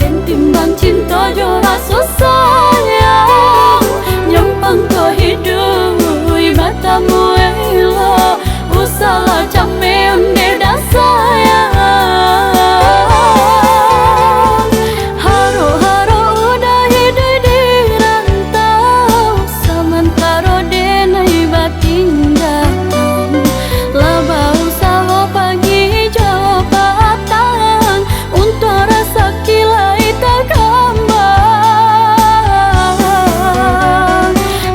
dan timbang cinta jo rasa sayang nyampang ko hidup matamu elo usala camem beda sayang haro-haro udah hidup di rantau samantara denai batin datang laba usaha pagi jabatan untuk rasa kilai tak kembang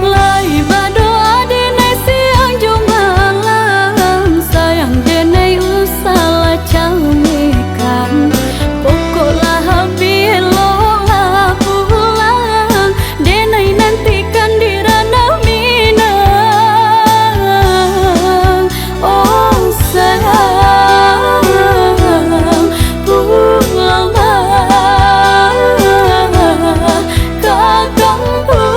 lai berdoa denai siang jo malam sayang denai usala camekan pokoklah habis lo lah pulang denai nantikan di ranah Minang oh sayang pulanglah ke kampung.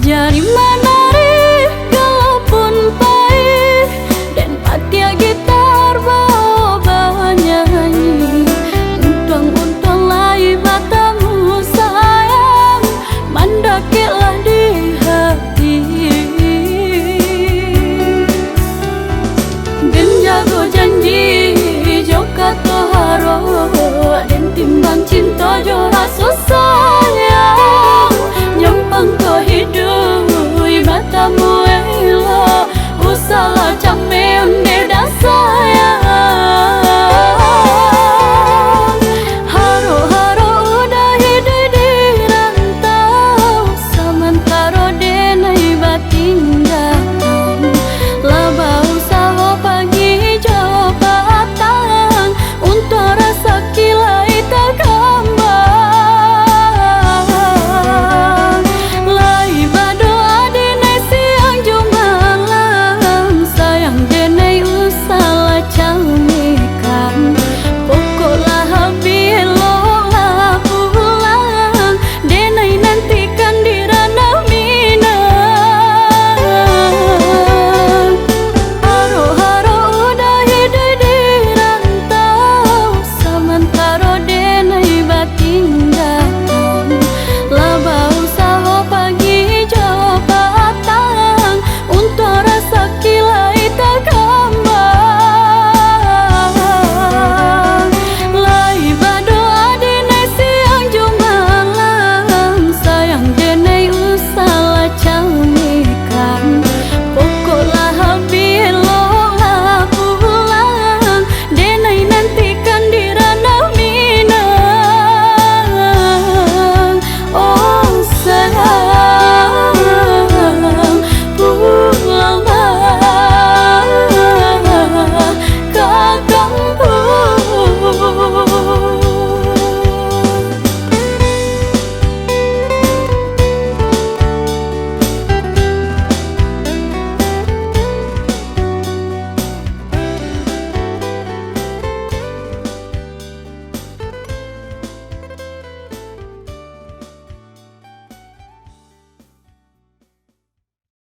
Jadi